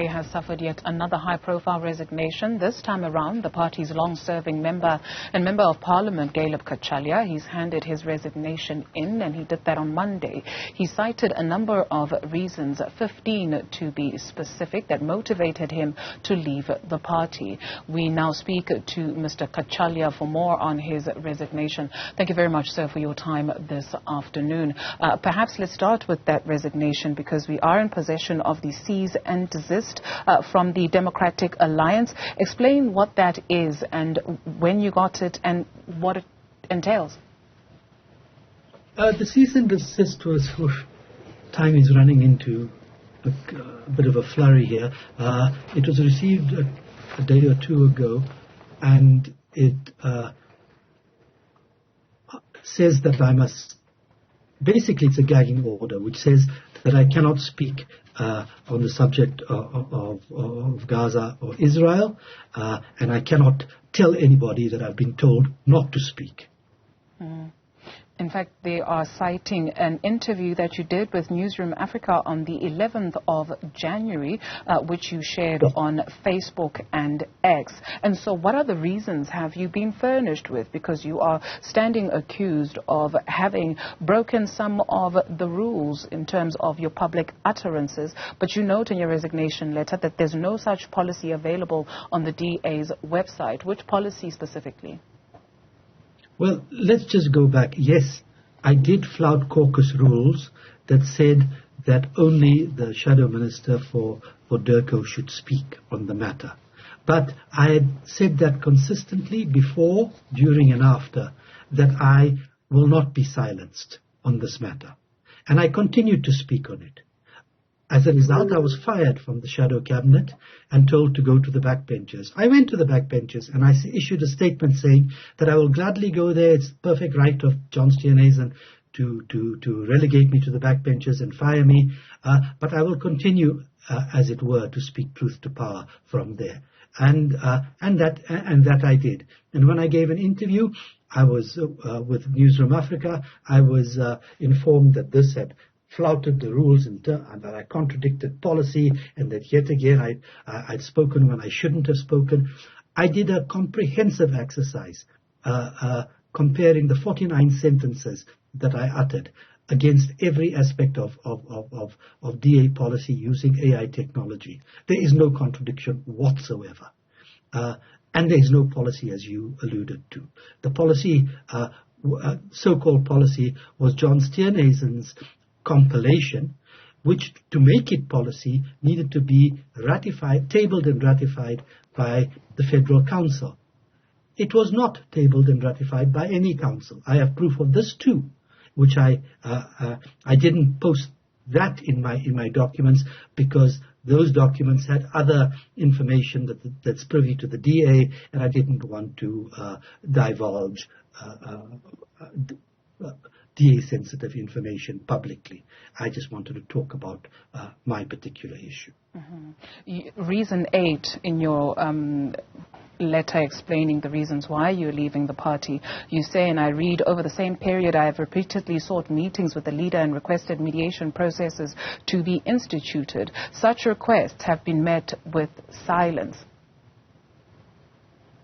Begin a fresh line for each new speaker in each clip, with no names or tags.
has suffered yet another high-profile resignation. This time around, the party's long-serving member of Parliament, Ghaleb Cachalia, he's handed his resignation in, and he did that on Monday. He cited a number of reasons, 15 to be specific, that motivated him to leave the party. We now speak to Mr. Cachalia for more on his resignation. Thank you very much, sir, for your time this afternoon. Perhaps let's start with that resignation, because we are in possession of the cease and desist from the Democratic Alliance. Explain what that is and when you got it and what it entails.
The cease and desist was, time is running into a bit of a flurry here. It was received a day or two ago, and it says that I must, basically it's a gagging order which says that I cannot speak on the subject of Gaza or Israel, and I cannot tell anybody that I've been told not to speak.
In fact, they are citing an interview that you did with Newzroom Afrika on the 11th of January, which you shared on Facebook and X. And so what other reasons have you been furnished with? Because you are standing accused of having broken some of the rules in terms of your public utterances. But you note in your resignation letter that there's no such policy available on the DA's website. Which policy specifically?
Well, let's just go back. Yes, I did flout caucus rules that said that only the shadow minister for Durko should speak on the matter. But I had said that consistently before, during and after, that I will not be silenced on this matter. And I continued to speak on it. As a result, I was fired from the shadow cabinet and told to go to the backbenchers. I went to the backbenchers and I issued a statement saying that I will gladly go there. It's the perfect right of John Steenhuisen to relegate me to the backbenchers and fire me. But I will continue, as it were, to speak truth to power from there. And that I did. And when I gave an interview, I was with Newzroom Afrika. I was informed that this had flouted the rules and that I contradicted policy, and that yet again I'd spoken when I shouldn't have spoken. I did a comprehensive exercise comparing the 49 sentences that I uttered against every aspect of DA policy using AI technology. There is no contradiction whatsoever. And there is no policy, as you alluded to. The policy, so-called policy, was John Steenhuisen's compilation, which, to make it policy, needed to be ratified, tabled and ratified by the Federal Council. It was not tabled and ratified by any council. I have proof of this too, which I didn't post that in my documents, because those documents had other information that's privy to the DA, and I didn't want to divulge DA-sensitive information publicly. I just wanted to talk about my particular issue.
Reason 8 in your letter explaining the reasons why you're leaving the party, you say, and I read, over the same period I have repeatedly sought meetings with the leader and requested mediation processes to be instituted. Such requests have been met with silence.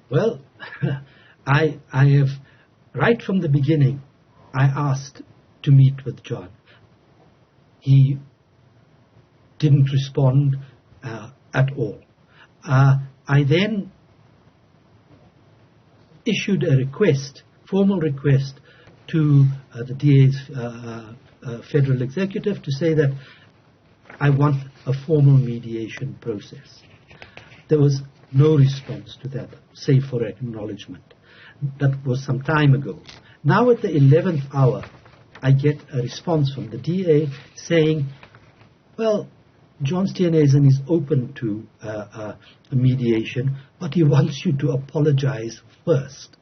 Well, I have, right from the beginning, I asked to meet with John. He didn't respond at all. I then issued a request, formal request, to the DA's federal executive to say that I want a formal mediation process. There was no response to that, save for acknowledgement. That was some time ago. Now at the 11th hour, I get a response from the DA saying, well, John Steenhuisen is open to a mediation, but he wants you to apologize first.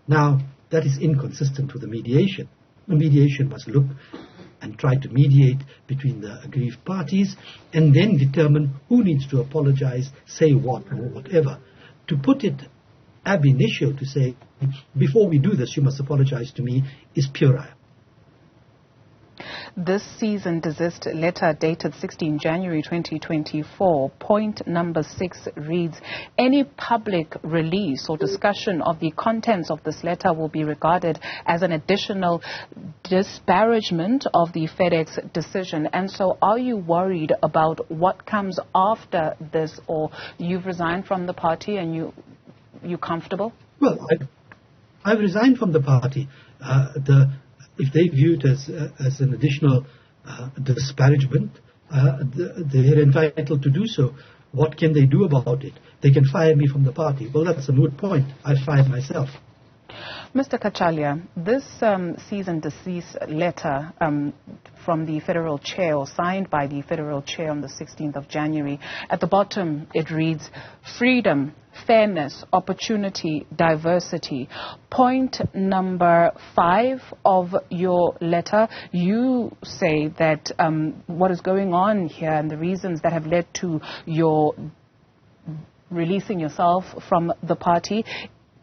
Now, that is inconsistent with the mediation. The mediation must look and try to mediate between the aggrieved parties and then determine who needs to apologize, say what, or whatever. To put it ab initio, to say, before we do this, you must apologize to me, is puerile.
This cease and desist letter dated 16 January 2024, point number 6 reads, any public release or discussion of the contents of this letter will be regarded as an additional disparagement of the FedEx decision. And so are you worried about what comes after this, or you've resigned from the party and you comfortable?
Well, I've resigned from the party. If they view it as an additional disparagement, they're entitled to do so. What can they do about it? They can fire me from the party. Well, that's a moot point. I fired myself.
Mr. Cachalia, this cease and desist letter from the federal chair, or signed by the federal chair on the 16th of January, at the bottom it reads, freedom, fairness, opportunity, diversity. Point number 5 of your letter, you say that what is going on here and the reasons that have led to your releasing yourself from the party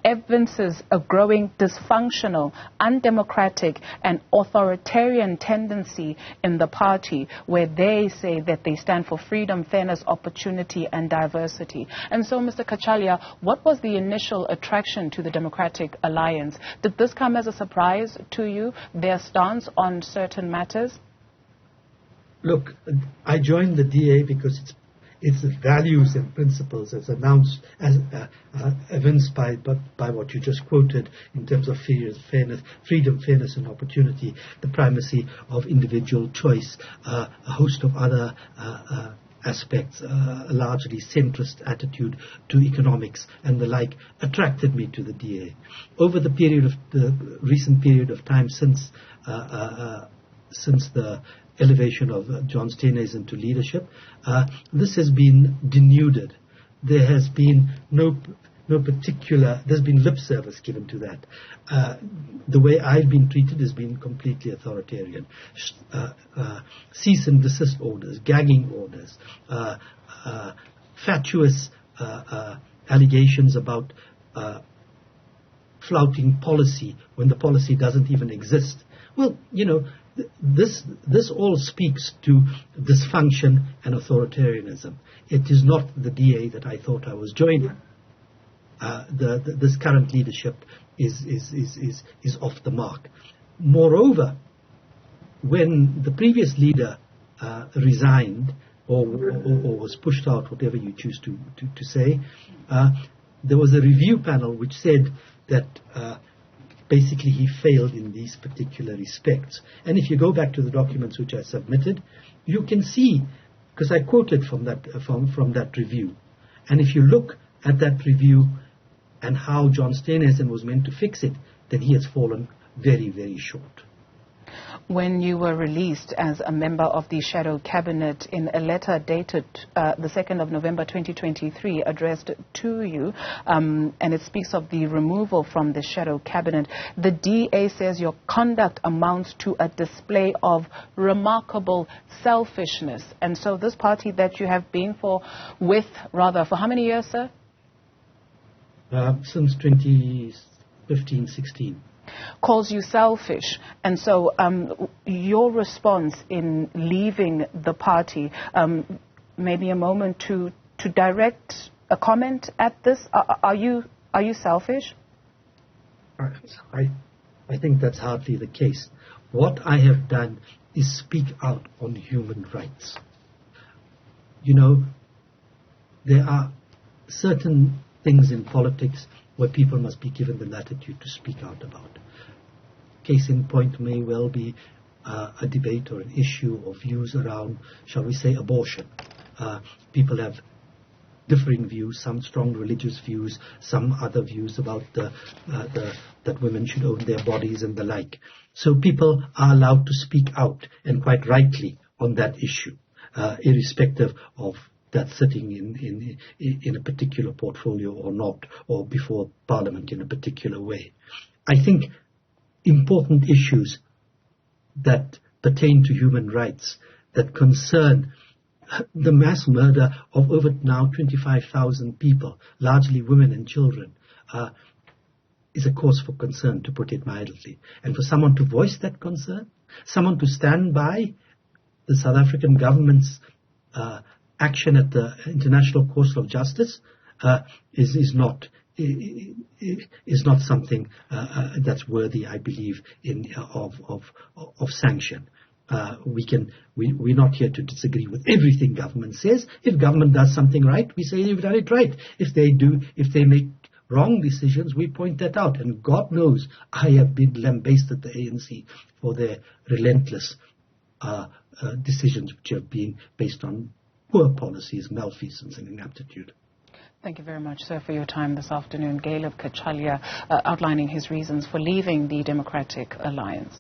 evidences a growing dysfunctional, undemocratic and authoritarian tendency in the party, where they say that they stand for freedom, fairness, opportunity and diversity. And so, Mr. Cachalia, what was the initial attraction to the Democratic Alliance? Did this come as a surprise to you, their stance on certain matters?
Look, I joined the DA because its values and principles, as announced, as evinced by what you just quoted in terms of fairness, freedom, fairness and opportunity, the primacy of individual choice, a host of other aspects, a largely centrist attitude to economics and the like, attracted me to the DA. Over the recent period of time since the elevation of John Steenhuisen to leadership, this has been denuded. There has been there's been lip service given to that. The way I've been treated has been completely authoritarian. Cease and desist orders, gagging orders, fatuous allegations about flouting policy when the policy doesn't even exist. Well, this all speaks to dysfunction and authoritarianism. It is not the DA that I thought I was joining. This current leadership is off the mark. Moreover, when the previous leader resigned or was pushed out, whatever you choose to say, there was a review panel which said that basically he failed in these particular respects. And if you go back to the documents which I submitted, you can see, because I quoted from that review, and if you look at that review and how John Steenhuisen was meant to fix it, then he has fallen very, very short.
When you were released as a member of the shadow cabinet, in a letter dated the 2nd of November 2023 addressed to you, and it speaks of the removal from the shadow cabinet, the DA says your conduct amounts to a display of remarkable selfishness. And so this party that you have been for how many years, sir?
Since 2015-16.
Calls you selfish. And so your response in leaving the party, maybe a moment to direct a comment at this. Are you selfish?
I think that's hardly the case. What I have done is speak out on human rights. There are certain things in politics where people must be given the latitude to speak out about. Case in point may well be a debate or an issue or views around, shall we say, abortion. People have differing views, some strong religious views, some other views about that women should own their bodies and the like. So people are allowed to speak out, and quite rightly, on that issue, irrespective of that sitting in a particular portfolio or not, or before Parliament in a particular way. I think important issues that pertain to human rights, that concern the mass murder of over now 25,000 people, largely women and children, is a cause for concern, to put it mildly. And for someone to voice that concern, Someone to stand by the South African government's action at the International Court of Justice is not something that's worthy, I believe, of sanction. We're not here to disagree with everything government says. If government does something right, we say they've done it right. If they make wrong decisions, we point that out. And God knows I have been lambasted the ANC for their relentless decisions, which have been based on poor policies, malfeasance, and inaptitude.
Thank you very much, sir, for your time this afternoon. Ghaleb Cachalia outlining his reasons for leaving the Democratic Alliance.